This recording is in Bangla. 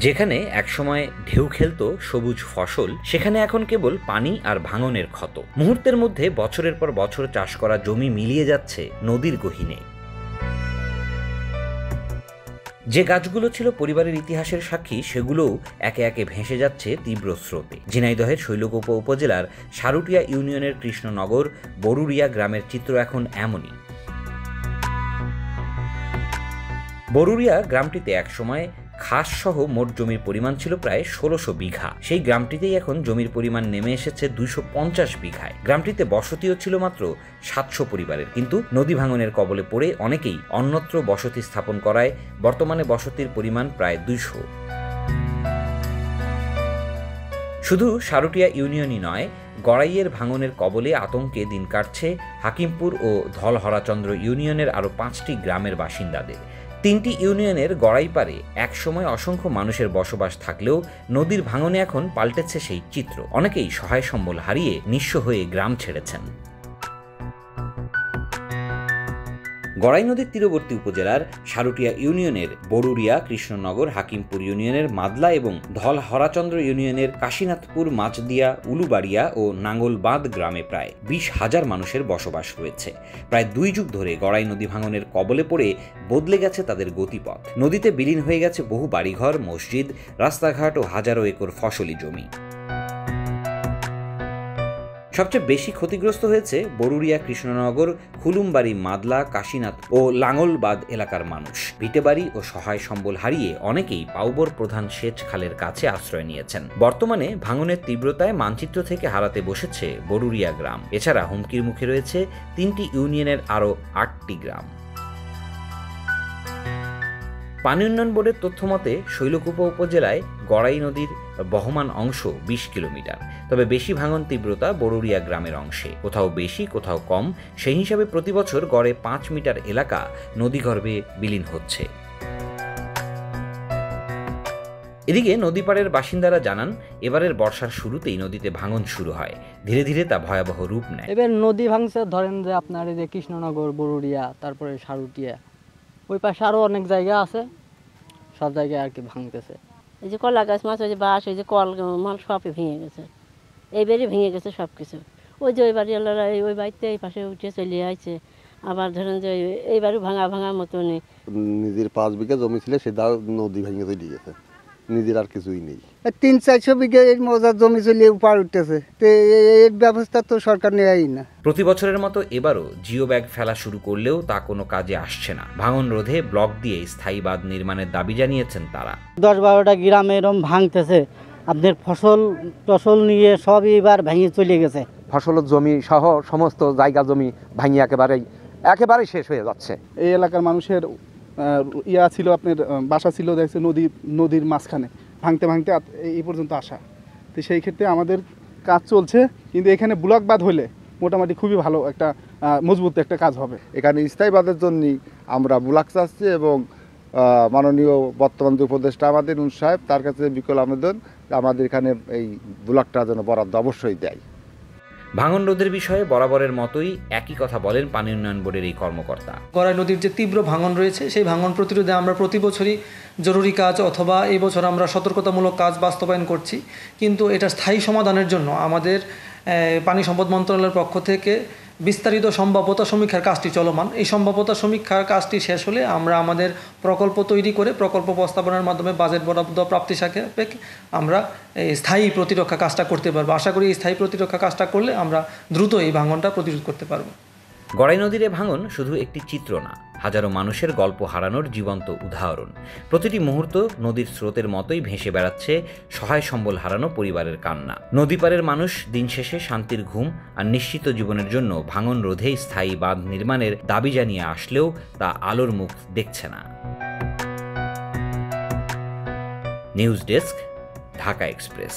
যেখানে একসময় ঢেউ খেলতো সবুজ ফসল, সেখানে এখন কেবল পানি আর ভাঙনের ক্ষত। মুহূর্তের মধ্যে বছরের পর বছর চাষ করা জমি মিলিয়ে যাচ্ছে নদীর গহীনে। যে গাছগুলো ছিল পরিবারের ইতিহাসের সাক্ষী, সেগুলোও একে একে ভেসে যাচ্ছে তীব্র স্রোতে। ঝিনাইদহের শৈলকুপা উপজেলার সারুটিয়া ইউনিয়নের কৃষ্ণনগর বরুরিয়া গ্রামের চিত্র এখন এমনই। বরুরিয়া গ্রামটিতে একসময় খাস সহ মোট জমির পরিমাণ ছিল প্রায় ১৬০০ বিঘা। সেই গ্রামটিতেই এখন জমির পরিমাণ নেমে এসেছে ২৫০ বিঘায়। গ্রামটিতে বসতিও ছিল মাত্র ৭০০ পরিবারের, কিন্তু নদী ভাঙনের কবলে পড়ে অনেকেই অন্যত্র বসতি স্থাপন করায় বর্তমানে বসতির পরিমাণ প্রায় ২০০। শুধু সারুটিয়া ইউনিয়নই নয়, গড়াইয়ের ভাঙনের কবলে আতঙ্কে দিন কাটছে হাকিমপুর ও ধলহরাচন্দ্র ইউনিয়নের আরও ৫টি গ্রামের বাসিন্দাদের। ৩টি ইউনিয়নের গড়াই পারে একসময় অসংখ্য মানুষের বসবাস থাকলেও নদীর ভাঙনে এখন পাল্টেছে সেই চিত্র। অনেকেই সহায় সম্বল হারিয়ে নিঃস্ব হয়ে গ্রাম ছেড়েছেন। গড়াই নদীর তীরবর্তী উপজেলার সারুটিয়া ইউনিয়নের বরুরিয়া, কৃষ্ণনগর, হাকিমপুর ইউনিয়নের মাদলা এবং ধলহরাচন্দ্র ইউনিয়নের কাশীনাথপুর, মাছদিয়া, উলুবাড়িয়া ও নাঙ্গলবাঁধ গ্রামে প্রায় ২০,০০০ মানুষের বসবাস রয়েছে। প্রায় ২ যুগ ধরে গড়াই নদী ভাঙনের কবলে পড়ে বদলে গেছে তাদের গতিপথ। নদীতে বিলীন হয়ে গেছে বহু বাড়িঘর, মসজিদ, রাস্তাঘাট ও হাজারো একর ফসলি জমি। সবচেয়ে বেশি ক্ষতিগ্রস্ত হয়েছে বরুরিয়া, কৃষ্ণনগর, খুলুমবাড়ি, মাদলা, কাশীনাথ ও লাঙ্গলবাদ এলাকার মানুষ। ভিটেবাড়ি ও সহায় সম্বল হারিয়ে অনেকেই পাউবর প্রধান সেচ খালের কাছে আশ্রয় নিয়েছেন। বর্তমানে ভাঙনের তীব্রতায় মানচিত্র থেকে হারাতে বসেছে বরুরিয়া গ্রাম। এছাড়া হুমকির মুখে রয়েছে ৩টি ইউনিয়নের আরও ৮টি গ্রাম। পানি উন্নয়ন বোর্ডের তথ্যমতে শৈলকুপা উপজেলায় গড়াই নদীর বহমান অংশ ২০ কিলোমিটার। তবে বেশি ভাঙন তীব্রতা বরুরিয়া গ্রামের অংশে, কোথাও বেশি কোথাও কম। সেই হিসাবে প্রতি বছর গড়ে ৫ মিটার এলাকা নদীগর্ভে বিলীন হচ্ছে। এদিকে নদীপাড়ের বাসিন্দারা জানান, এবারের বর্ষার শুরুতেই নদীতে ভাঙন শুরু হয়। ধীরে ধীরে তা ভয়াবহ রূপ নেয়। এবার নদী ভাঙছে, ধরেন যে আপনার এই যে কৃষ্ণনগর, বরুরিয়া, তারপরে সারুটিয়া, ওই পাশে আরো অনেক জায়গা আছে, সব জায়গায় আর কি ভাঙতেছে। এই যে কলা গাছ, মাছ, ওই যে বাঁশ, ওই যে কল মাল সবই ভেঙে গেছে। এইবারই ভেঙে গেছে সব কিছু। ওই যে ওই বাড়িওয়ালারা ওই বাড়িতে এই পাশে উঠে চলে আসছে। আবার ধরেন যে এইবারও ভাঙা মতনই। নিজের ৫ বিঘা জমি ছিল, সেটা নদী ভেঙে চলে গেছে। নিজের আর কিছুই নেই। ৩00-৪০০ বিঘা এই মৌজার জমি চলে পার উঠতেছে। তো এর ব্যবস্থা তো সরকার নেয়ই না। প্রতি বছরের মতো এবারও জিও ব্যাগ ফেলা শুরু করলেও তা কোনো কাজে আসছে না। ভাঙন রোধে ব্লক দিয়ে স্থায়ী বাঁধ নির্মাণের দাবি জানিয়েছেন তারা। ১০-১২টা গ্রামে এরকম ভাঙতেছে, আপনার ফসল নিয়ে সবই এবার ভেঙে চলে গেছে। ফসলের জমি সহ সমস্ত জায়গা জমি ভাঙিয়ে একেবারেই শেষ হয়ে যাচ্ছে। এই এলাকার মানুষের ছিল, আপনার বাসা ছিল দেখছে নদীর মাঝখানে, ভাঙতে এই পর্যন্ত আসা। তো সেই ক্ষেত্রে আমাদের কাজ চলছে, কিন্তু এখানে ব্লক বাঁধ হলে মোটামুটি খুবই ভালো একটা মজবুত একটা কাজ হবে। এখানে স্থায়ী বাঁধের জন্য আমরা ব্লক চাচ্ছি এবং মাননীয় বর্তমান যে উপদেষ্টা আমাদের সাহেব, তার কাছে বিকল আবেদন আমাদের এখানে এই ব্লকটা যেন বরাদ্দ অবশ্যই দেয়। ভাঙন রোধের বিষয়ে বরাবরের মতোই একই কথা বলেন পানি উন্নয়ন বোর্ডের এই কর্মকর্তা। গড়াই নদীর যে তীব্র ভাঙন রয়েছে, সেই ভাঙন প্রতিরোধে আমরা প্রতি বছরই জরুরি কাজ অথবা এই বছর আমরা সতর্কতামূলক কাজ বাস্তবায়ন করছি। কিন্তু এটা স্থায়ী সমাধানের জন্য আমাদের পানি সম্পদ মন্ত্রণালয়ের পক্ষ থেকে বিস্তারিত সম্ভাব্যতা সমীক্ষার কাজটি চলমান। এই সম্ভাব্যতা সমীক্ষার কাজটি শেষ হলে আমরা আমাদের প্রকল্প তৈরি করে প্রকল্প প্রস্তাবনার মাধ্যমে বাজেট বরাদ্দ প্রাপ্তি সাপেক্ষে আমরা স্থায়ী প্রতিরক্ষা কাজটা করতে পারবো। আশা করি এই স্থায়ী প্রতিরক্ষা কাজটা করলে আমরা দ্রুত এই ভাঙনটা প্রতিরোধ করতে পারবো। গড়াই নদীর ভাঙন শুধু একটি চিত্র না, হাজারো মানুষের গল্প হারানোর জীবন্ত উদাহরণ। প্রতিটি মুহূর্ত নদীর স্রোতের মতোই ভেসে বেড়াচ্ছে সহায় সম্বল হারানো পরিবারের কান্না। নদীপাড়ের মানুষ দিন শেষে শান্তির ঘুম আর নিশ্চিত জীবনের জন্য ভাঙন রোধে স্থায়ী বাঁধ নির্মাণের দাবি জানিয়ে আসলেও তা আলোর মুখ দেখছে না। News desk, Dhaka express.